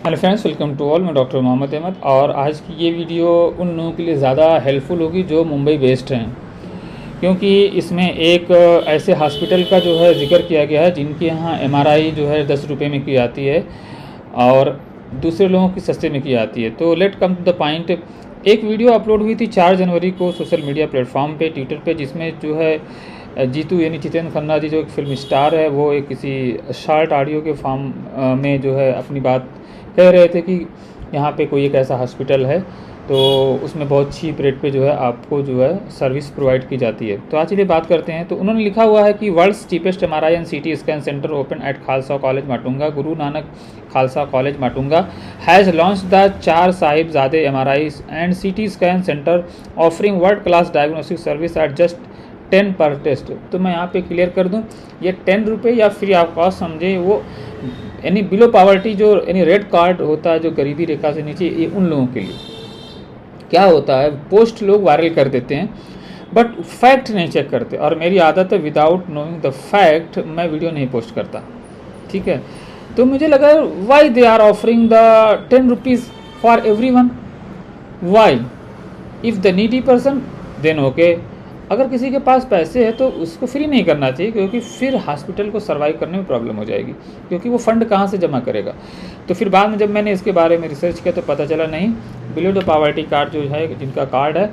Hello friends, welcome to all. मैं doctor Mohammad Ahmad और आज की ये वीडियो उन लोगों के लिए ज़्यादा हेल्पफुल होगी जो मुंबई बेस्ड हैं, क्योंकि इसमें एक ऐसे हॉस्पिटल का जो है जिक्र किया गया है जिनके यहाँ एमआरआई जो है 10 रुपये में की जाती है और दूसरे लोगों की सस्ते में की जाती है। तो let come to the point. एक वीडियो अपलोड हुई थी 4 जनवरी को सोशल मीडिया प्लेटफॉर्म पे, ट्विटर पे, जिसमें जो है जीतू यानी जितेंद्र खन्ना जी जो एक फिल्म स्टार है, वो एक किसी शॉर्ट ऑडियो के फॉर्म में जो है अपनी बात कह रहे थे कि यहाँ पे कोई एक ऐसा हॉस्पिटल है तो उसमें बहुत चीप रेट पे जो है आपको जो है सर्विस प्रोवाइड की जाती है। तो आज चलिए बात करते हैं। तो उन्होंने लिखा हुआ है कि world's cheapest MRI and CT scan centre open at Khalsa college Matunga. Guru Nanak Khalsa college Matunga has launch the Char Sahibzade MRI and CT scan centre offering world class diagnostic service at just 10 per test. तो मैं यहाँ पे क्लियर कर दूँ, ये 10 रुपये या फ्री ऑफ कॉस्ट समझे, वो यानी बिलो पावर्टी जो यानी रेड कार्ड होता है जो गरीबी रेखा से नीचे, ये उन लोगों के लिए क्या होता है, पोस्ट लोग वायरल कर देते हैं बट फैक्ट नहीं चेक करते। और मेरी आदत है विदाउट नोइंग द फैक्ट मैं वीडियो नहीं पोस्ट करता, ठीक है। तो मुझे लगा why they are offering the 10 rupees for every one, why if the needy person then okay. अगर किसी के पास पैसे है तो उसको फ्री नहीं करना चाहिए, क्योंकि फिर हॉस्पिटल को सर्वाइव करने में प्रॉब्लम हो जाएगी, क्योंकि वो फंड कहाँ से जमा करेगा। तो फिर बाद में जब मैंने इसके बारे में रिसर्च किया तो पता चला नहीं, बिलो द पॉवर्टी कार्ड जो है, जिनका कार्ड है,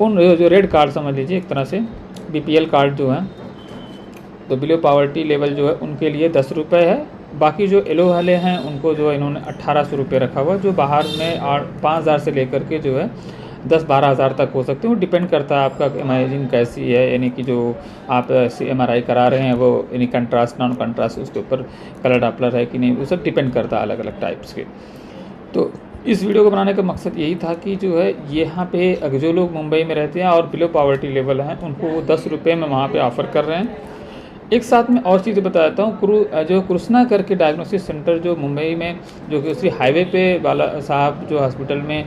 उन जो रेड कार्ड समझ लीजिए एक तरह से बीपीएल कार्ड जो है, तो बिलो पॉवर्टी लेवल जो है उनके लिए 10 रुपये है। बाकी जो येलो वाले हैं उनको जो है इन्होंने 1800 रुपये रखा हुआ, जो बाहर में 5000 से लेकर के जो है 10-12 हज़ार तक हो सकते हैं। वो डिपेंड करता है आपका इमेजिंग कैसी है, यानी कि जो आप एमआरआई करा रहे हैं वो यानी कंट्रास्ट नॉन कंट्रास्ट, उसके ऊपर कलर डॉपलर है कि नहीं, वो सब डिपेंड करता है अलग अलग टाइप्स के। तो इस वीडियो को बनाने का मकसद यही था कि जो है यहाँ पे अगर जो लोग मुंबई में रहते हैं और बिलो पॉवर्टी लेवल हैं उनको वो 10 रुपये में वहाँ पे ऑफ़र कर रहे हैं। एक साथ में और चीज़ें बताता हूँ। जो कृष्णा करके डायग्नोस्टिक सेंटर जो मुंबई में, जो कि उसी हाईवे पे बाला साहब जो हॉस्पिटल में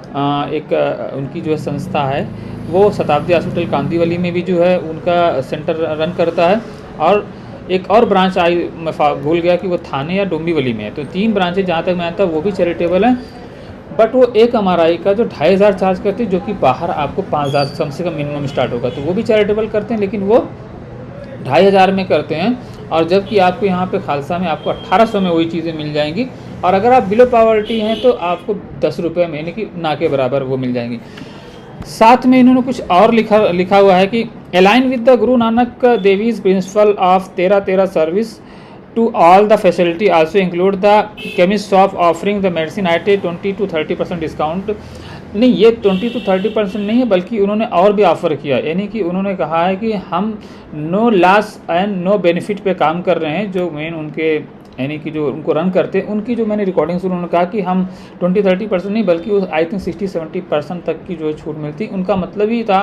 एक उनकी जो है संस्था है, वो शताब्दी हॉस्पिटल कांदीवली में भी जो है उनका सेंटर रन करता है। और एक और ब्रांच आई, मैं भूल गया कि वो थाने या डोंबिवली में है। तो 3 ब्रांचें जहाँ तक मैं आता वो भी चैरिटेबल हैं, बट वो एक एमआरआई का जो 2500 चार्ज करते हैं, जो कि बाहर आपको 5000 कम से कम मिनिमम स्टार्ट होगा, तो वो भी चैरिटेबल करते हैं, लेकिन वो 2500 में करते हैं। और जबकि आपको यहाँ पे खालसा में आपको 1800 में वही चीज़ें मिल जाएंगी। और अगर आप बिलो पॉवर्टी हैं तो आपको 10 रुपये में, यानी कि ना के बराबर वो मिल जाएंगी। साथ में इन्होंने कुछ और लिखा हुआ है कि align with the Guru Nanak Devji's principle of 13-13 service to all the facility also include the chemist shop offering the medicine at 20 to 30% discount. नहीं, ये 20 to 30% नहीं है, बल्कि उन्होंने और भी ऑफ़र किया, यानी कि उन्होंने कहा है कि हम no loss and no benefit पे काम कर रहे हैं। जो मेन उनके यानी कि जो उनको रन करते हैं उनकी जो मैंने रिकॉर्डिंग्स, उन्होंने कहा कि हम 20-30% नहीं बल्कि आई थिंक 60-70% तक की जो छूट मिलती। उनका मतलब ही था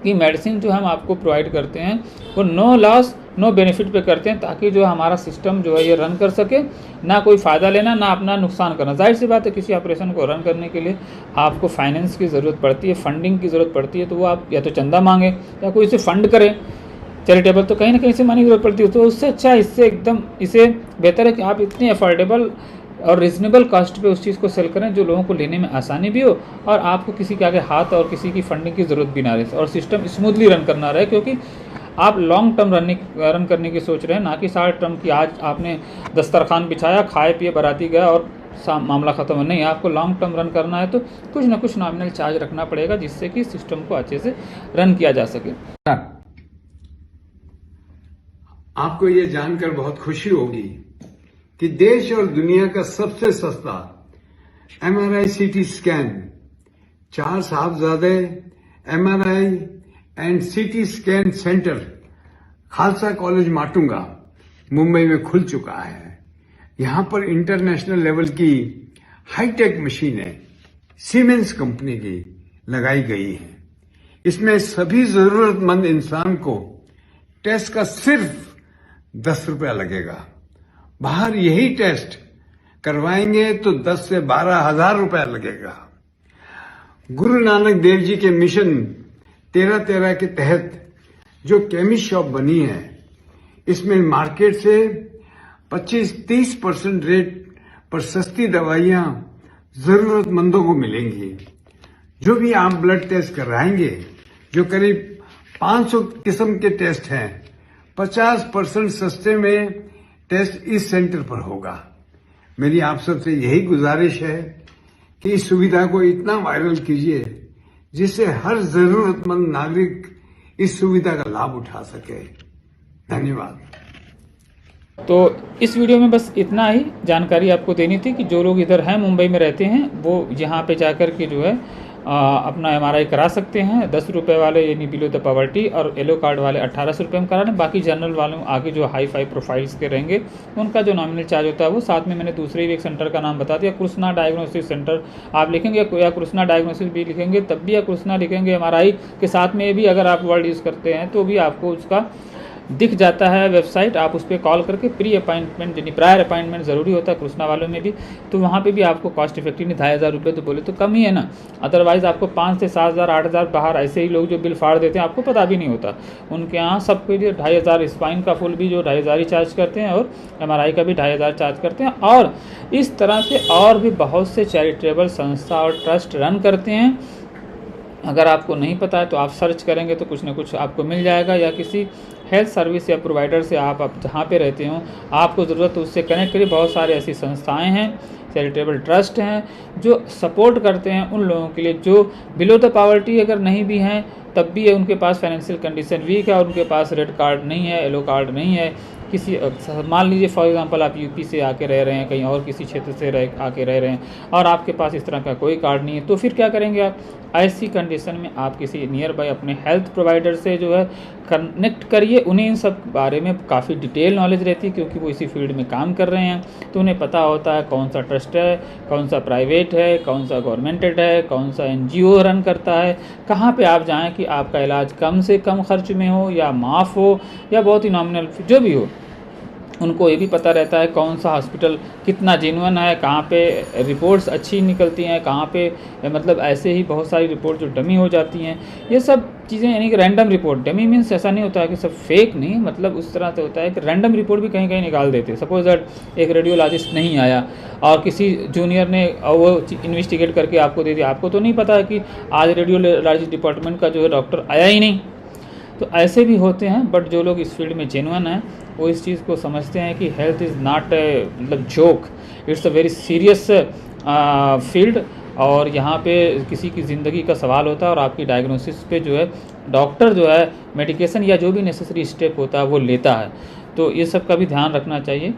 कि मेडिसिन जो हम आपको प्रोवाइड करते हैं वो नो लॉस नो बेनिफिट पे करते हैं, ताकि जो हमारा सिस्टम जो है ये रन कर सके, ना कोई फ़ायदा लेना ना अपना नुकसान करना। जाहिर सी बात है किसी ऑपरेशन को रन करने के लिए आपको फाइनेंस की ज़रूरत पड़ती है, फंडिंग की ज़रूरत पड़ती है। तो वो आप या तो चंदा मांगे या कोई इसे फंड करे, चैरिटेबल, तो कहीं ना कहीं से मनी की ज़रूरत पड़ती है। तो उससे अच्छा इससे एकदम इसे बेहतर है कि आप इतनी अफोर्डेबल और रिजनेबल कॉस्ट पे उस चीज़ को सेल करें जो लोगों को लेने में आसानी भी हो और आपको किसी के आगे हाथ और किसी की फंडिंग की ज़रूरत भी ना रहे और सिस्टम स्मूथली रन करना रहे, क्योंकि आप लॉन्ग टर्म रन करने की सोच रहे हैं, ना कि शॉर्ट टर्म की आज आपने दस्तरखान बिछाया, खाए पिए, बाराती गया और मामला ख़त्म हो। नहीं, आपको लॉन्ग टर्म रन करना है तो कुछ ना कुछ नॉमिनल चार्ज रखना पड़ेगा, जिससे कि सिस्टम को अच्छे से रन किया जा सके। आपको ये जानकर बहुत खुशी होगी कि देश और दुनिया का सबसे सस्ता MRI CT scan, 4 Sahibzade MRI and CT scan centre Khalsa college Matunga Mumbai में खुल चुका है। यहां पर इंटरनेशनल लेवल की हाईटेक मशीनें सीमेंस कंपनी की लगाई गई हैं। इसमें सभी जरूरतमंद इंसान को टेस्ट का सिर्फ 10 रुपया लगेगा। बाहर यही टेस्ट करवाएंगे तो 10 से 12 हजार रुपया लगेगा। गुरु नानक देव जी के मिशन 13-13 के तहत जो केमिस्ट शॉप बनी है, इसमें मार्केट से 25-30% रेट पर सस्ती दवाइयां जरूरतमंदों को मिलेंगी। जो भी आप ब्लड टेस्ट कराएंगे, जो करीब 500 किस्म के टेस्ट हैं, 50% सस्ते में टेस्ट इस सेंटर पर होगा। मेरी आप सबसे यही गुजारिश है कि इस सुविधा को इतना वायरल कीजिए जिससे हर जरूरतमंद नागरिक इस सुविधा का लाभ उठा सके। धन्यवाद। तो इस वीडियो में बस इतना ही जानकारी आपको देनी थी कि जो लोग इधर हैं, मुंबई में रहते हैं, वो यहाँ पे जाकर के जो है अपना MRI करा सकते हैं। 10 रुपये वाले यानी बिलो द पॉवर्टी, और येलो कार्ड वाले 1800 रुपये में करा लें। बाकी जनरल वालों आगे जो हाई फाई प्रोफाइल्स के रहेंगे उनका जो नॉमिनल चार्ज होता है वो, साथ में मैंने दूसरे भी एक सेंटर का नाम बता दिया, कृष्णा डायग्नोसिस सेंटर आप लिखेंगे या कृष्णा डायग्नोसिस भी लिखेंगे तब भी, या कृष्णा लिखेंगे MRI के साथ में भी अगर आप वर्ड यूज़ करते हैं तो भी आपको उसका दिख जाता है वेबसाइट। आप उस पर कॉल करके प्री अपॉइंटमेंट, यानी प्रायर अपॉइंटमेंट ज़रूरी होता है कृष्णा वालों में भी, तो वहाँ पे भी आपको कॉस्ट इफेक्टिव नहीं, 2500 रुपये तो बोले तो कम ही है ना। अदरवाइज़ आपको 5 से 7000 8000 बाहर ऐसे ही लोग जो बिल फाड़ देते हैं, आपको पता भी नहीं होता। उनके यहाँ सबके लिए 2500, स्पाइन का फुल भी जो 2500 ही चार्ज करते हैं, और MRI का भी 2500 चार्ज करते हैं। और इस तरह से और भी बहुत से चैरिटेबल संस्था और ट्रस्ट रन करते हैं। अगर आपको नहीं पता है तो आप सर्च करेंगे तो कुछ ना कुछ आपको मिल जाएगा, या किसी हेल्थ सर्विस या प्रोवाइडर से आप जहाँ पे रहते हो आपको ज़रूरत है उससे कनेक्ट करिए। बहुत सारे ऐसी संस्थाएं हैं, चैरिटेबल ट्रस्ट हैं जो सपोर्ट करते हैं उन लोगों के लिए जो बिलो द पॉवर्टी अगर नहीं भी हैं तब भी है, उनके पास फाइनेंशियल कंडीशन वीक है और उनके पास रेड कार्ड नहीं है, येलो कार्ड नहीं है। किसी मान लीजिए फॉर एग्जांपल आप यूपी से आके रह रहे हैं, कहीं और किसी क्षेत्र से आके रह रहे हैं और आपके पास इस तरह का कोई कार्ड नहीं है, तो फिर क्या करेंगे आप? ऐसी कंडीशन में आप किसी नियर बाय अपने हेल्थ प्रोवाइडर से जो है कनेक्ट करिए। उन्हें इन सब बारे में काफ़ी डिटेल नॉलेज रहती है क्योंकि वो इसी फील्ड में काम कर रहे हैं, तो उन्हें पता होता है कौन सा ट्रस्ट है, कौन सा प्राइवेट है, कौन सा गवर्नमेंटेड है, कौन सा NGO रन करता है, कहाँ पे आप जाएं कि आपका इलाज कम से कम खर्च में हो या माफ़ हो या बहुत ही नॉमिनल जो भी हो। उनको ये भी पता रहता है कौन सा हॉस्पिटल कितना जेन्युइन है, कहाँ पे रिपोर्ट्स अच्छी निकलती हैं, कहाँ पे मतलब ऐसे ही बहुत सारी रिपोर्ट जो डमी हो जाती हैं। ये सब चीज़ें यानी कि रैंडम रिपोर्ट, डमी मीन्स ऐसा नहीं होता है कि सब फेक नहीं, मतलब उस तरह से होता है कि रैंडम रिपोर्ट भी कहीं कहीं निकाल देते हैं। सपोज दैट एक रेडियोलॉजिस्ट नहीं आया और किसी जूनियर ने वो इन्वेस्टिगेट करके आपको दे दिया, आपको तो नहीं पता है कि आज रेडियोलॉजी डिपार्टमेंट का जो है डॉक्टर आया ही नहीं। तो ऐसे भी होते हैं, बट जो लोग इस फील्ड में जेन्युइन हैं वो इस चीज़ को समझते हैं कि हेल्थ इज़ नॉट मतलब joke, it's a very serious field, और यहाँ पे किसी की ज़िंदगी का सवाल होता है और आपकी डायग्नोसिस पे जो है डॉक्टर जो है मेडिकेशन या जो भी नेसेसरी स्टेप होता है वो लेता है। तो ये सब का भी ध्यान रखना चाहिए,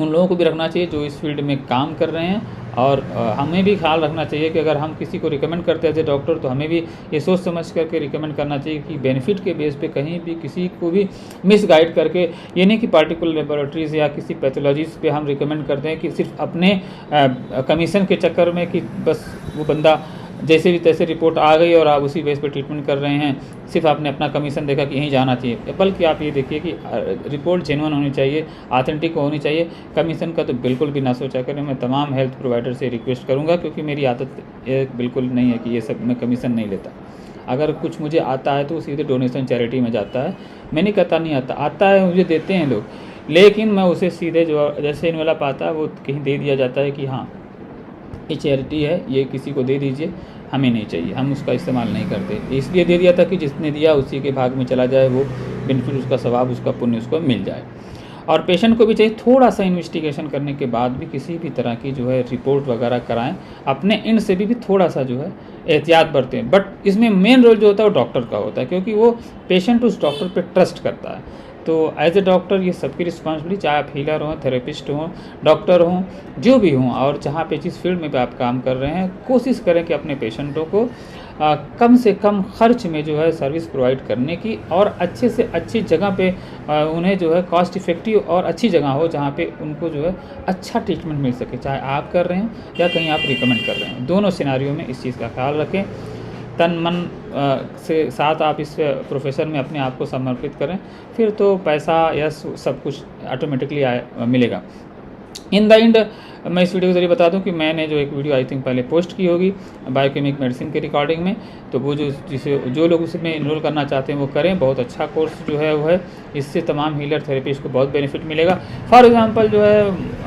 उन लोगों को भी रखना चाहिए जो इस फील्ड में काम कर रहे हैं, और हमें भी ख्याल रखना चाहिए कि अगर हम किसी को रिकमेंड करते हैं एज ए डॉक्टर तो हमें भी ये सोच समझ करके रिकमेंड करना चाहिए कि बेनिफिट के बेस पे कहीं भी किसी को भी मिसगाइड करके, ये नहीं कि पार्टिकुलर लेबोरेटरीज़ या किसी पैथोलॉजीज़ पे हम रिकमेंड करते हैं कि सिर्फ अपने कमीशन के चक्कर में कि बस वो बंदा जैसे भी तैसे रिपोर्ट आ गई और आप उसी बेस पे ट्रीटमेंट कर रहे हैं, सिर्फ आपने अपना कमीशन देखा कि यहीं जाना चाहिए। बल्कि आप ये देखिए कि रिपोर्ट जेन्युइन होनी चाहिए, ऑथेंटिक होनी चाहिए। कमीशन का तो बिल्कुल भी ना सोचा करें। मैं तमाम हेल्थ प्रोवाइडर से रिक्वेस्ट करूंगा, क्योंकि मेरी आदत बिल्कुल नहीं है कि ये सब मैं कमीशन नहीं लेता। अगर कुछ मुझे आता है तो सीधे डोनेशन चैरिटी में जाता है। मैं नहीं कहता नहीं आता, आता है, मुझे देते हैं लोग, लेकिन मैं उसे सीधे जो जैसे इनवेलप आता है वो कहीं दे दिया जाता है कि हाँ ये चैरिटी है, ये किसी को दे दीजिए, हमें नहीं चाहिए, हम उसका इस्तेमाल नहीं करते। इसलिए दे दिया था कि जिसने दिया उसी के भाग में चला जाए, वो बेनिफिट, उसका सवाब, उसका पुण्य उसको मिल जाए। और पेशेंट को भी चाहिए थोड़ा सा इन्वेस्टिगेशन करने के बाद भी किसी भी तरह की जो है रिपोर्ट वगैरह कराएं, अपने एंड से भी थोड़ा सा जो है एहतियात बरतें। बट इसमें मेन रोल जो होता है वो डॉक्टर का होता है, क्योंकि वो पेशेंट उस डॉक्टर पे ट्रस्ट करता है। तो एज ए डॉक्टर ये सबकी रिस्पॉन्सिबिलिटी, चाहे आप हीलर हों, थेरेपिस्ट हों, डॉक्टर हों, जो भी हों, और जहाँ पे जिस फील्ड में भी आप काम कर रहे हैं, कोशिश करें कि अपने पेशेंटों को कम से कम खर्च में जो है सर्विस प्रोवाइड करने की, और अच्छे से अच्छी जगह पे उन्हें जो है कॉस्ट इफ़ेक्टिव और अच्छी जगह हो जहाँ पे उनको जो है अच्छा ट्रीटमेंट मिल सके, चाहे आप कर रहे हैं या कहीं आप रिकमेंड कर रहे हैं। दोनों सिनारियों में इस चीज़ का ख्याल रखें। तन मन से साथ आप इस प्रोफेशन में अपने आप को समर्पित करें, फिर तो पैसा या सब कुछ ऑटोमेटिकली मिलेगा। इन द एंड मैं इस वीडियो के जरिए बता दूं कि मैंने जो एक वीडियो आई थिंक पहले पोस्ट की होगी बायोकेमिक मेडिसिन के रिकॉर्डिंग में, तो वो जो लोग उसमें इनरोल करना चाहते हैं वो करें। बहुत अच्छा कोर्स जो है वो है, इससे तमाम हीलर थेरेपिस्ट को बहुत बेनिफिट मिलेगा। फॉर एग्जांपल जो है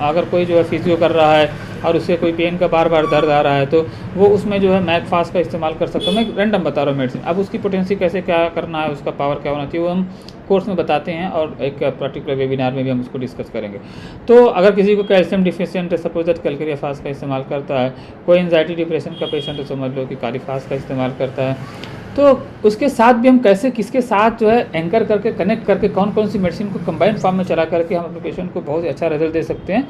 अगर कोई जो है फिजियो कर रहा है और उससे कोई पेन का बार बार दर्द आ रहा है तो वो उसमें जो है मैकफास्ट का इस्तेमाल कर सकता है। मैं रैंडम बता रहा हूँ मेडिसिन, अब उसकी पोटेंसी कैसे क्या करना है, उसका पावर क्या होना चाहिए, वो हम कोर्स में बताते हैं और एक पर्टिकुलर वेबिनार में भी हम उसको डिस्कस करेंगे। तो अगर किसी को कैल्शियम डिफिशिएंट है, सपोज दैट कैलकेरिया फास्ट का इस्तेमाल करता है, कोई एंजाइटी डिप्रेशन का पेशेंट है समझ लो कि कालीफास्ट का इस्तेमाल करता है, तो उसके साथ भी हम कैसे किसके साथ जो है एंकर करके कनेक्ट करके कौन कौन सी मेडिसिन को कंबाइंड फॉर्म में चला करके हम अपने पेशेंट को बहुत अच्छा रिजल्ट दे सकते हैं,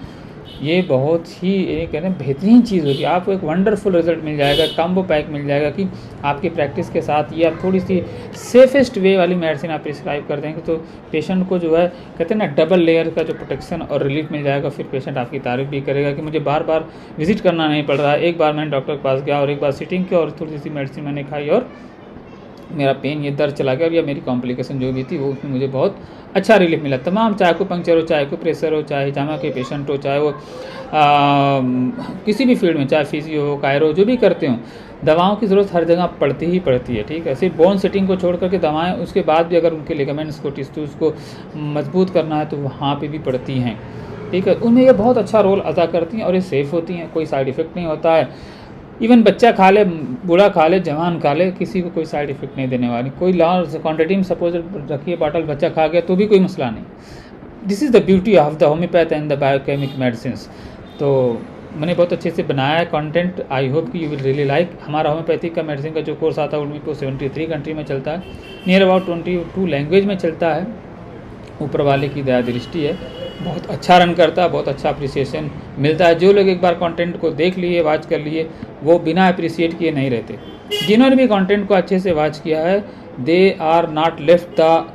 ये बहुत ही कह रहे हैं बेहतरीन चीज़ होगी। आपको एक वंडरफुल रिजल्ट मिल जाएगा, कॉम्बो पैक मिल जाएगा कि आपकी प्रैक्टिस के साथ ये आप थोड़ी सी सेफेस्ट वे वाली मेडिसिन आप प्रिस्क्राइब कर देंगे तो पेशेंट को जो है कहते हैं ना डबल लेयर का जो प्रोटेक्शन और रिलीफ मिल जाएगा। फिर पेशेंट आपकी तारीफ भी करेगा कि मुझे बार बार विजिट करना नहीं पड़ रहा है, एक बार मैंने डॉक्टर के पास गया और एक बार सिटिंग की और थोड़ी सी मेडिसिन मैंने खाई और मेरा पेन ये दर्द चला गया और या मेरी कॉम्प्लिकेशन जो भी थी वो उसमें मुझे बहुत अच्छा रिलीफ मिला। तमाम चाहे को पंक्चर हो, चाहे को प्रेशर हो, चाहे जामा के पेशेंट हो, चाहे वो किसी भी फील्ड में, चाहे फिजियो हो, कायरो जो भी करते हो, दवाओं की ज़रूरत हर जगह पड़ती ही पड़ती है। ठीक है, सिर्फ बोन सेटिंग को छोड़ करके दवाएं उसके बाद भी अगर उनके लिगामेंट्स को टिश्यूज़ को मजबूत करना है तो वहाँ पे भी पड़ती हैं। ठीक है, उनमें ये बहुत अच्छा रोल अदा करती हैं और ये सेफ़ होती हैं, कोई साइड इफ़ेक्ट नहीं होता है। इवन बच्चा खा ले, बूढ़ा खा ले, जवान खा ले, किसी को कोई साइड इफेक्ट नहीं देने वाली। कोई लार्ज क्वान्टिटी में सपोज रखिए बॉटल बच्चा खा गया तो भी कोई मसला नहीं। This is the beauty of the homeopath and the biochemic medicine. तो मैंने बहुत अच्छे से बनाया है कंटेंट, आई होप कि यू विल रियली लाइक। हमारा होम्योपैथिक का मेडिसिन का जो कोर्स आता है उनमें को 73 कंट्री में चलता है, नियर अबाउट 22 लैंग्वेज में चलता है। ऊपर वाले की दया दृष्टि है, बहुत अच्छा रन करता है, बहुत अच्छा अप्रिसिएशन मिलता है। जो लोग एक बार कंटेंट को देख लिए, वॉच कर लिए, वो बिना अप्रिसिएट किए नहीं रहते। जिन्होंने भी कंटेंट को अच्छे से वॉच किया है, they are not left the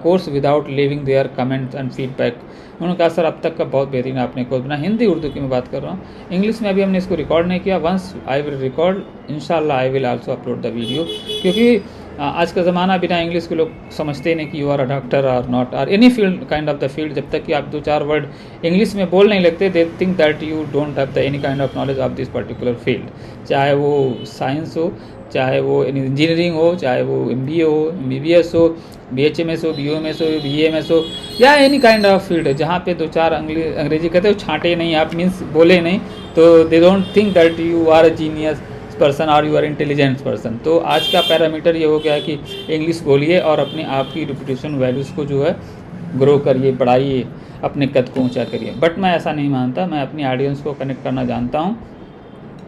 course without leaving their comments and feedback. उन्होंने कहा सर अब तक का बहुत बेहतरीन आपने कोर्स बना। हिंदी उर्दू की मैं बात कर रहा हूँ, इंग्लिश में अभी हमने इसको रिकॉर्ड नहीं किया। वंस आई विल रिकॉर्ड, इंशाल्लाह I will also upload the video, क्योंकि आज का ज़माना बिना इंग्लिश के लोग समझते नहीं कि यू आर अ डॉक्टर और not or any field kind of the field. जब तक कि आप 2-4 वर्ड इंग्लिश में बोल नहीं लगते, they think that you don't have the any kind of knowledge of this particular field. चाहे वो साइंस हो, चाहे वो इंजीनियरिंग हो, चाहे वो MBA हो, MBBS हो, BHMS हो, BOMS हो, BAMS हो, या एनी काइंड ऑफ फील्ड है जहाँ पे 2-4 अंग्रेजी कहते हो छाँटे नहीं, आप मीन्स बोले नहीं, तो they don't think that you are a genius person और यू आर इंटेलिजेंट पर्सन। तो आज का पैरामीटर ये हो गया है कि इंग्लिश बोलिए और अपने आप की रिपुटेशन वैल्यूज़ को जो है ग्रो करिए, बढ़ाइए, अपने कद को ऊंचा करिए। बट मैं ऐसा नहीं मानता, मैं अपनी ऑडियंस को कनेक्ट करना जानता हूँ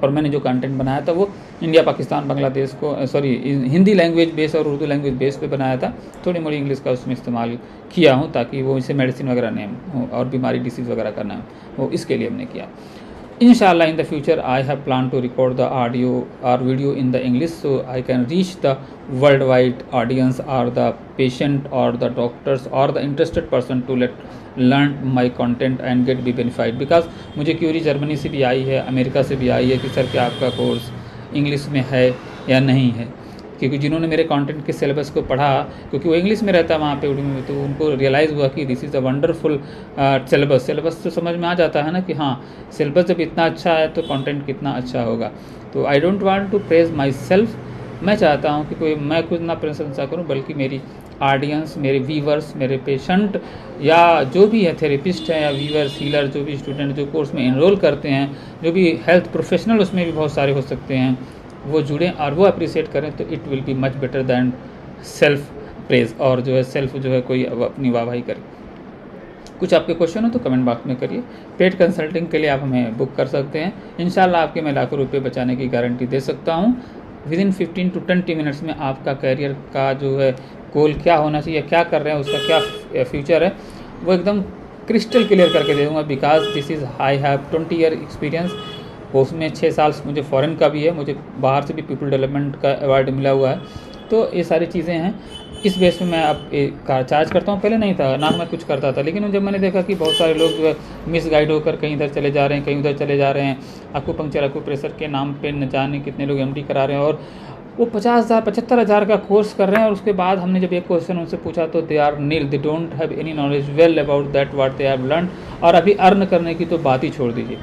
और मैंने जो कंटेंट बनाया था वो इंडिया, पाकिस्तान, बांग्लादेश को हिंदी लैंग्वेज बेस और उर्दू लैंग्वेज बेस पे बनाया था। थोड़ी मोड़ी इंग्लिश का उसमें इस्तेमाल किया हूँ ताकि वो इसे मेडिसिन वगैरह नहीं हो और बीमारी डिसीज़ वगैरह करना है, वो इसके लिए हमने किया। Inshallah, in the future, I have planned to record the audio or video in the English so I can reach the worldwide audience or the patient or the doctors or the interested person to learn my content and get be benefited. Because मुझे Curie Germany से भी आई है, America से भी आई है कि sir क्या आपका कोर्स इंग्लिश में है या नहीं है, क्योंकि जिन्होंने मेरे कंटेंट के सिलेबस को पढ़ा, क्योंकि वो इंग्लिश में रहता है वहाँ पे उर्दू में, तो उनको रियलाइज़ हुआ कि this is a wonderful syllabus तो समझ में आ जाता है ना कि हाँ सिलेबस जब इतना अच्छा है तो कंटेंट कितना अच्छा होगा। तो I don't want to praise myself, मैं चाहता हूँ कि मैं खुद ना प्रशंसा करूँ बल्कि मेरी ऑडियंस, मेरे व्यूवर्स, मेरे पेशेंट या जो भी है थेरेपिस्ट हैं या व्यूवर्स, हीलर, जो भी स्टूडेंट जो कोर्स में इनरोल करते हैं, जो भी हेल्थ प्रोफेशनल उसमें भी बहुत सारे हो सकते हैं, वो जुड़ें और वो अप्रिशिएट करें तो it will be much better than self praise और जो है सेल्फ जो है कोई अपनी वाहवाही करे। कुछ आपके क्वेश्चन हो तो कमेंट बॉक्स में करिए। पेड कंसल्टिंग के लिए आप हमें बुक कर सकते हैं। इंशाल्लाह आपके मैं लाखों रुपए बचाने की गारंटी दे सकता हूँ। विदिन 15 to 20 मिनट्स में आपका कैरियर का जो है गोल क्या होना चाहिए, क्या कर रहे हैं, उसका क्या फ्यूचर है, वो एकदम क्रिस्टल क्लियर करके दे दूँगा। Because this is I have 20 year experience, उसमें 6 साल मुझे फॉरेन का भी है, मुझे बाहर से भी पीपल डेवलपमेंट का अवार्ड मिला हुआ है। तो ये सारी चीज़ें हैं, इस बेस पे मैं अब चार्ज करता हूँ। पहले नहीं था ना, मैं कुछ करता था, लेकिन जब मैंने देखा कि बहुत सारे लोग जो है मिस गाइड होकर कहीं इधर चले जा रहे हैं, कहीं उधर चले जा रहे हैं, अक्यूपंक्चर, अक्यूप्रेशर के नाम पे न जाने कितने लोग MD करा रहे हैं और वो 50,000 75,000 का कोर्स कर रहे हैं और उसके बाद हमने जब एक क्वेश्चन उनसे पूछा तो they are nil, they don't have any knowledge well about that what they have learn, और अभी अर्न करने की तो बात ही छोड़ दीजिए।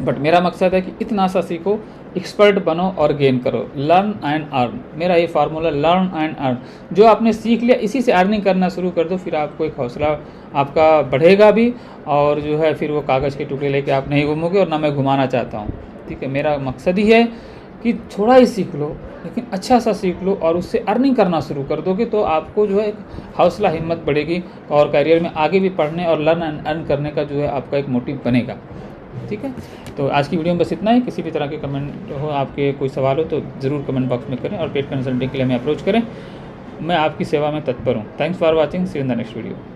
बट मेरा मकसद है कि इतना सा सीखो, एक्सपर्ट बनो और गेन करो, लर्न एंड अर्न। मेरा ये फार्मूला लर्न एंड अर्न, जो आपने सीख लिया इसी से अर्निंग करना शुरू कर दो, फिर आपको एक हौसला आपका बढ़ेगा भी, और जो है फिर वो कागज़ के टुकड़े लेके आप नहीं घूमोगे, और ना मैं घुमाना चाहता हूँ। ठीक है, मेरा मकसद ही है कि थोड़ा ही सीख लो लेकिन अच्छा सा सीख लो और उससे अर्निंग करना शुरू कर दोगे तो आपको जो है एक हौसला हिम्मत बढ़ेगी और करियर में आगे भी पढ़ने और लर्न एंड अर्न करने का जो है आपका एक मोटिव बनेगा। ठीक है, तो आज की वीडियो में बस इतना ही। किसी भी तरह के कमेंट हो, आपके कोई सवाल हो तो ज़रूर कमेंट बॉक्स में करें और पेड कंसल्टिंग के लिए हमें अप्रोच करें। मैं आपकी सेवा में तत्पर हूँ। Thanks for watching, see you in the next video.